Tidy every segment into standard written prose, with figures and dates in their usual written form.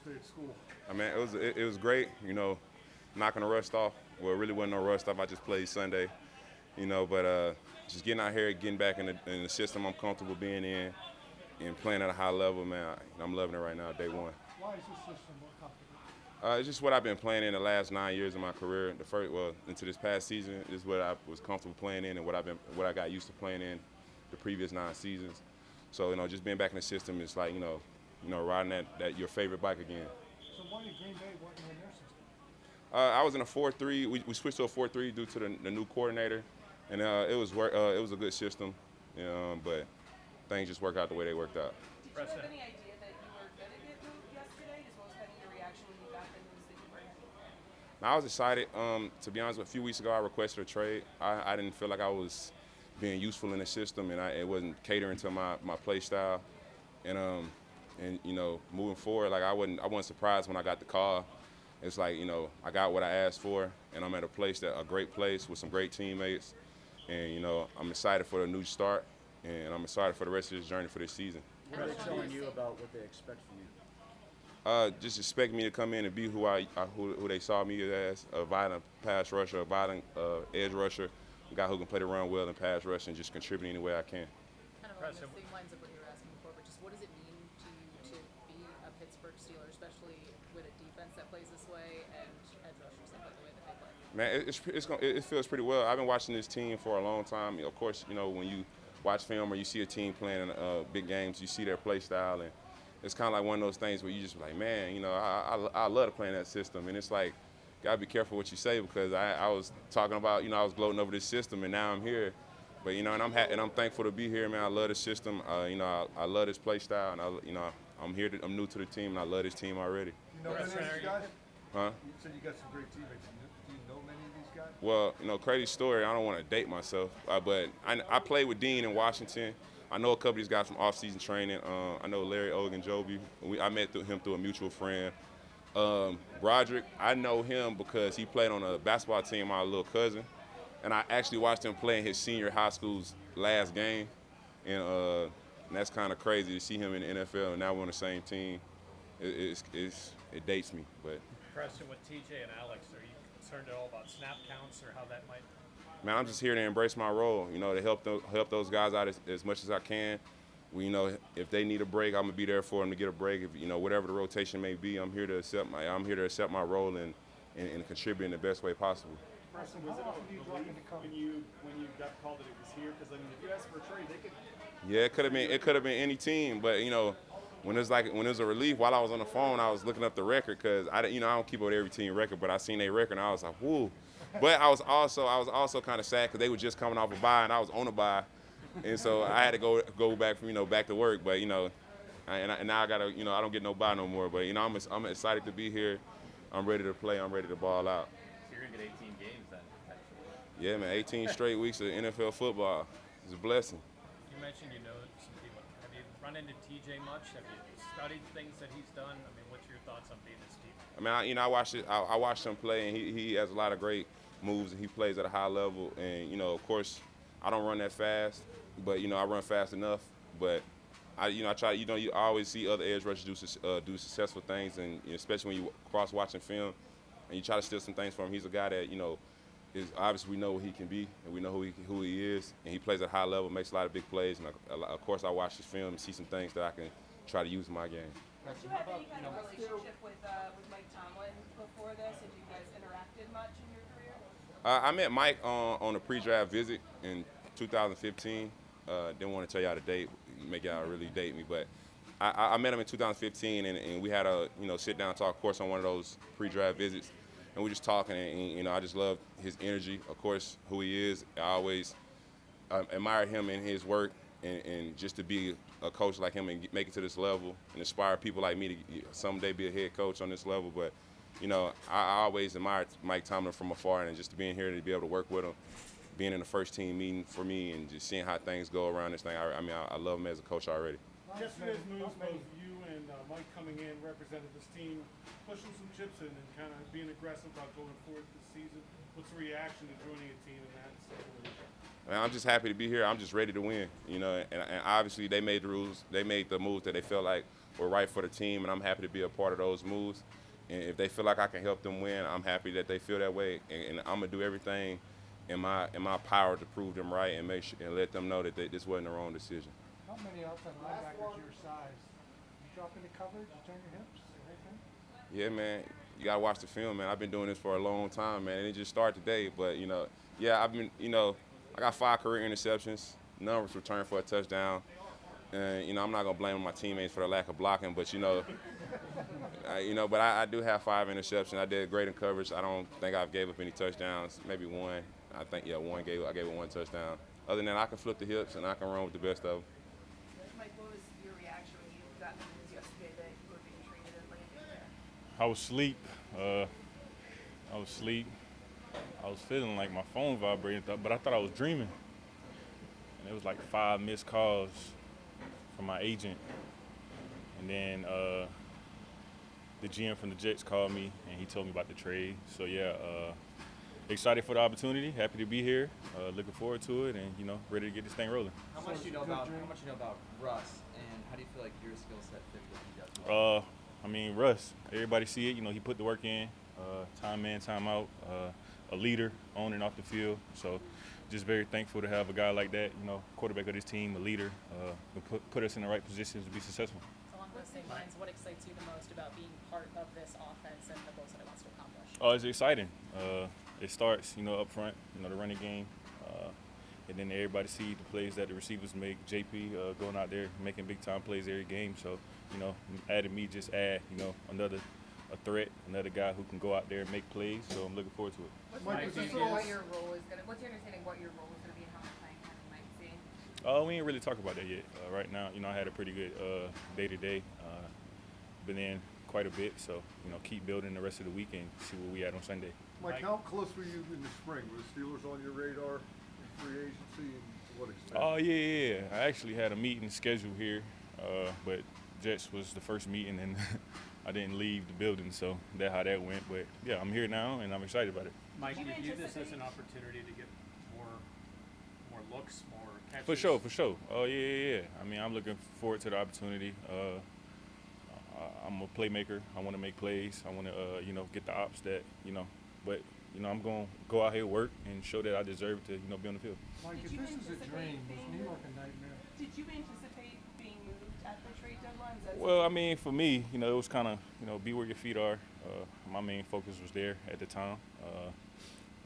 day at school? I mean, it was great, knocking the rust off. Well, it really wasn't no rust off. I just played Sunday, but just getting out here, getting back in the system I'm comfortable being in and playing at a high level, man, I'm loving it right now, day one. Why is this system more comfortable? It's just what I've been playing in the last 9 years of my career. Into this past season is what I was comfortable playing in and what I got used to playing in the previous 9 seasons. So, just being back in the system is like, riding that your favorite bike again. So why did Green Bay working in their system? I was in a 4-3. We switched to a 4-3 due to the new coordinator, and it was a good system, but things just worked out the way they worked out. Did you have any idea that you were going to get moved yesterday? Just what was kind of your reaction when you got the news that you were heading? I was excited. To be honest, a few weeks ago I requested a trade. I didn't feel like I was being useful in the system, and it wasn't catering to my play style. And moving forward, like I wasn't surprised when I got the call. It's like, I got what I asked for, and I'm at a great place with some great teammates, and I'm excited for the new start, and I'm excited for the rest of this journey for this season. What are they telling you about what they expect from you? Just expect me to come in and be who they saw me as, a violent pass rusher, a violent edge rusher, a guy who can play the run well and pass rush and just contribute any way I can. Kind of along the same lines of what you were asking before, but just what does it mean to you to be a Pittsburgh Steeler, especially with a defense that plays this way and edge rushers that play the way that they play? Man, it feels pretty well. I've been watching this team for a long time. Of course, when you watch film or you see a team playing big games, you see their play style, and it's kind of like one of those things where you just like, man, I love to play in that system, and it's like, gotta be careful what you say because I was talking about, I was gloating over this system, and now I'm here, but and I'm thankful to be here, man. I love this system, I love this play style, and I'm new to the team, and I love this team already. You know many of these guys? Huh? You said you got some great teammates. Do you know many of these guys? Well, crazy story. I don't want to date myself, but I played with Dean in Washington. I know a couple of these guys from off-season training. I know Larry Ogunjobi. I met him through a mutual friend. Broderick, I know him because he played on a basketball team, my little cousin, and I actually watched him play in his senior high school's last game, and that's kind of crazy to see him in the NFL, and now we're on the same team. It dates me, but. Preston, with TJ and Alex, are you concerned at all about snap counts or how that might? Man, I'm just here to embrace my role, to help those guys out as much as I can. If they need a break, I'm gonna be there for them to get a break. If whatever the rotation may be, I'm here to accept my role and contribute in the best way possible. Preston, was it a relief when you got called that it was here? Because if you asked for a trade, they could. Yeah, it could have been any team, but when it was a relief, while I was on the phone, I was looking up the record because I don't keep up with every team record, but I seen their record and I was like, whoa. But I was also kind of sad because they were just coming off a bye and I was on a bye, and so I had to go back back to work. But and now I gotta I don't get no bye no more. But I'm excited to be here. I'm ready to play. I'm ready to ball out. So you're gonna get 18 games then. Yeah, man, 18 straight weeks of NFL football is a blessing. You mentioned you know some people. Have you run into TJ much? Have you studied things that he's done? I mean, what's your thoughts on being this team? I mean, I watched him play, and he has a lot of great moves, and he plays at a high level. And of course, I don't run that fast, but I run fast enough. But I try. You always see other edge rushers do successful things, and especially when you cross watching film, and you try to steal some things from him. He's a guy that is obviously we know what he can be, and we know who he is, and he plays at a high level, makes a lot of big plays. And of course, I watch his film and see some things that I can try to use in my game. Did you have any kind of relationship with Mike Tomlin before this? Have you guys interacted much in your career? I met Mike on a pre-draft visit in 2015. Didn't want to tell y'all the date, make y'all really date me, but I met him in 2015, and we had a sit-down talk, of course, on one of those pre-draft visits, and we just talking, and I just loved his energy, of course, who he is. I always admired him in his work, and just to be a coach like him and make it to this level and inspire people like me to someday be a head coach on this level. But, I always admired Mike Tomlin from afar, and just being here to be able to work with him, being in the first team meeting for me and just seeing how things go around this thing. I love him as a coach already. Yesterday's news was you and Mike coming in represented this team, pushing some chips in and kind of being aggressive about going forward this season. What's the reaction to joining a team in that situation? I'm just happy to be here. I'm just ready to win, and obviously they made the rules. They made the moves that they felt like were right for the team, and I'm happy to be a part of those moves. And if they feel like I can help them win, I'm happy that they feel that way. And I'm gonna do everything in my power to prove them right and make sure and let them know that this wasn't the wrong decision. How many outside linebackers your size? You drop into coverage, you turn your hips, everything? Yeah, man. You gotta watch the film, man. I've been doing this for a long time, man. And it just started today, but yeah, I've been, I got 5 career interceptions, numbers returned for a touchdown. And I'm not gonna blame my teammates for the lack of blocking, but but I do have 5 interceptions. I did great in coverage. I don't think I've gave up any touchdowns. Maybe one. I think I gave it 1 touchdown. Other than that, I can flip the hips and I can run with the best of them. Mike, what was your reaction when you got the news yesterday that you were being traded and landing there? I was asleep. I was feeling like my phone vibrated, but I thought I was dreaming. And it was like 5 missed calls from my agent. And then the GM from the Jets called me and he told me about the trade. So yeah, excited for the opportunity, happy to be here, looking forward to it, and ready to get this thing rolling. How much do you know about Russ, and how do you feel like your skill set fit what he does? Russ, everybody see it. He put the work in, time in, time out, a leader on and off the field. So just very thankful to have a guy like that, quarterback of this team, a leader, who put us in the right positions to be successful. Along those same lines, what excites you the most about being part of this offense and the goals that it wants to accomplish? Oh, it's exciting. It starts, up front, the running game, and then everybody see the plays that the receivers make. JP going out there making big time plays every game. So, adding me just add, a threat, another guy who can go out there and make plays. So I'm looking forward to it. What's Mike, your is this understanding all- what your role is going to? What's your understanding what your role is going to be and how much playing time you might see? We ain't really talk about that yet. Right now, I had a pretty good day-to-day. Been in quite a bit, so keep building the rest of the week and see where we at on Sunday. Mike, how close were you in the spring? Were the Steelers on your radar in free agency, and to what extent? Oh yeah. I actually had a meeting scheduled here, but Jets was the first meeting, and I didn't leave the building, so that's how that went. But yeah, I'm here now, and I'm excited about it. Mike, do Do you you view this as an anticipate- opportunity to get more looks, more catches? For sure. Oh yeah. I'm looking forward to the opportunity. I'm a playmaker. I want to make plays. I want to, get the ops that, but I'm going to go out here, work, and show that I deserve to, be on the field. Mike, Did if you this is a anticipate dream, was being New York moved? a nightmare? Did you anticipate being moved at the trade deadline? Is that Well, for me, it was kind of, be where your feet are. My main focus was there at the time.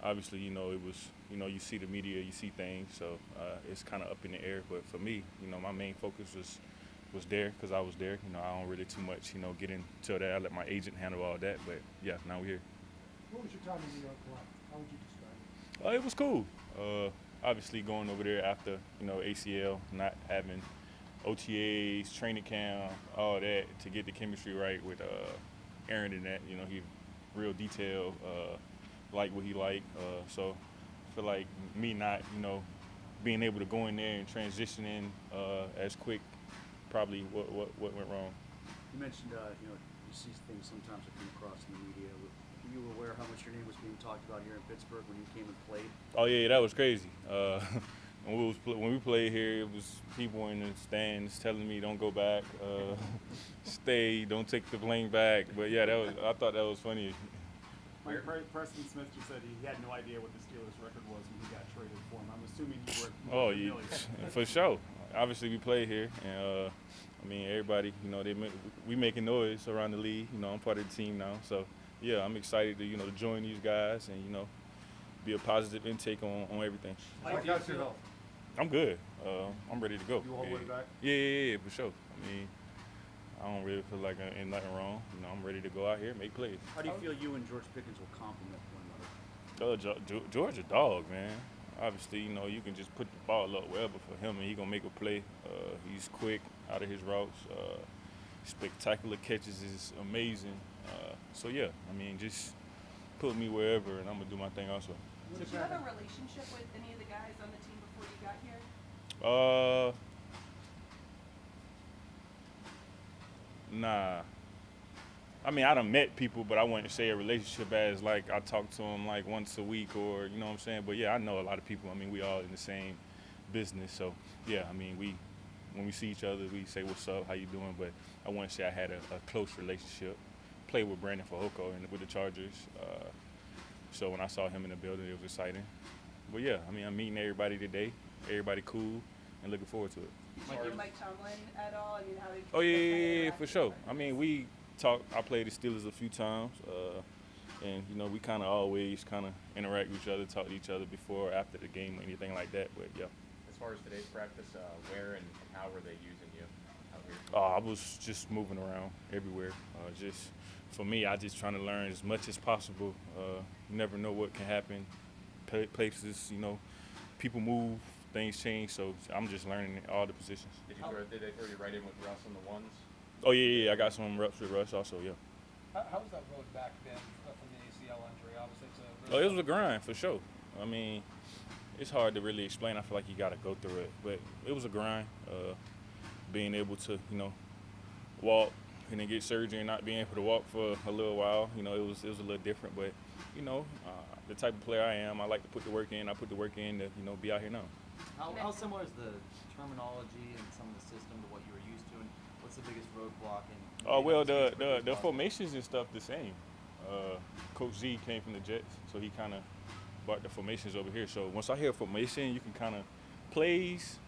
Obviously, it was, you see the media, you see things, so it's kind of up in the air. But for me, my main focus was there because I was there. I don't really too much, get into that. I let my agent handle all that. But yeah, now we're here. What was your time in New York like? How would you describe it? It was cool. Obviously, going over there after ACL, not having OTAs, training camp, all that to get the chemistry right with Aaron and that. He real detailed, like what he liked. So I feel like me not being able to go in there and transitioning as quick, probably what went wrong. You mentioned, you see things sometimes that come across in the media. Were you aware how much your name was being talked about here in Pittsburgh when you came and played? Oh yeah, that was crazy. When we played here, it was people in the stands telling me, "Don't go back, stay, don't take the plane back." But yeah, I thought that was funny. Mike, Preston Smith just said he had no idea what the Steelers' record was when he got traded for him. I'm assuming you were Oh familiar. yeah, for sure. Obviously, we play here, and everybody, we making noise around the league. I'm part of the team now, so yeah, I'm excited to to join these guys and be a positive intake on everything. Mike, how's your health? I'm good. I'm ready to go. You all the way back? Yeah, for sure. I don't really feel like I'm in nothing wrong. I'm ready to go out here and make plays. How do you feel you and George Pickens will complement one another? George a dog, man. Obviously, you can just put the ball up wherever for him, and he gonna make a play. He's quick out of his routes. Spectacular catches is amazing. So yeah, just put me wherever, and I'm gonna do my thing also. Did you have a relationship with any of the guys on the team before you got here? Nah. I done met people, but I wouldn't say a relationship as like I talk to them like once a week or you know what I'm saying. But yeah, I know a lot of people. We all in the same business, so yeah. when we see each other, we say what's up, how you doing. But I wouldn't say I had a close relationship. Played with Brandon Fajoko and with the Chargers. So when I saw him in the building, it was exciting. But yeah, I mean, I'm meeting everybody today. Everybody cool, and looking forward to it. Did you hear Mike Tomlin at all? I mean, how did Oh you guys kinda yeah, interact for with sure. him? I mean, we talked. I played the Steelers a few times, and you know, we kind of always kind of interact with each other, talk to each other before or after the game or anything like that. But yeah. As far as today's practice, where and how were they using you out here? I was just moving around everywhere. Just for me, I just trying to learn as much as possible. You never know what can happen. Places, you know, people move, things change. So I'm just learning all the positions. Did they throw you right in with Russ on the ones? Oh yeah, I got some reps with Russ also. Yeah. How's that road back been from the ACL injury? Obviously, it's a Oh, it was a grind for sure. I mean, it's hard to really explain. I feel like you got to go through it, but it was a grind. Being able to, you know, walk and then get surgery and not being able to walk for a little while, you know, it was a little different. But you know, the type of player I am, I like to put the work in. I put the work in to, you know, be out here now. How similar is the terminology and some of the system to what you were used to, and what's the biggest roadblock in? Oh well, the formations and stuff the same. Coach Z came from the Jets, so he kind of brought the formations over here. So once I hear formation, you can kind of plays.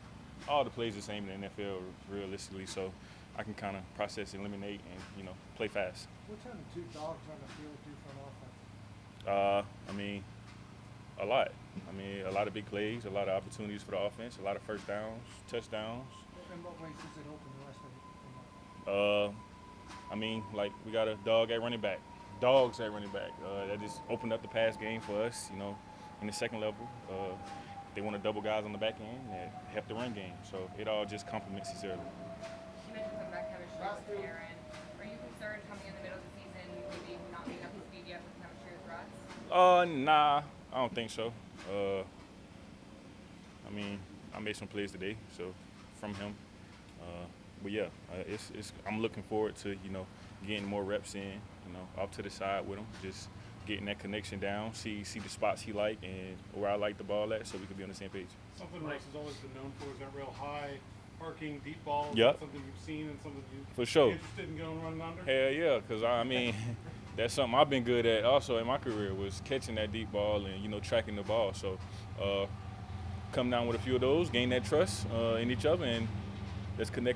All the plays the same in the NFL realistically, so I can kind of process, eliminate, and you know, play fast. What's having two dogs on the field do for an offense? I mean, a lot. I mean, a lot of big plays, a lot of opportunities for the offense, a lot of first downs, touchdowns. In what ways does it open the rest of the I mean, like we got a dog at running back, dogs at running back. That just opened up the pass game for us, you know, in the second level. They want to double guys on the back end that help the run game. So it all just complements each other. You mentioned some of that chemistry with Aaron. Are you concerned coming in the middle of the season, maybe not being up to speed yet with chemistry with Russ? Nah, I don't think so. I mean, I made some plays today, so from him. But yeah, I'm looking forward to, you know, getting more reps in, you know, off to the side with him, just getting that connection down, see the spots he like and where I like the ball at, so we can be on the same page. Something Russ has always been known for is that real high, arcing, deep ball. Yep. Something you've seen and something you For sure. interested in going running under. Hell yeah, because I mean, that's something I've been good at also in my career, was catching that deep ball and, you know, tracking the ball. So come down with a few of those, gain that trust in each other, and let's connect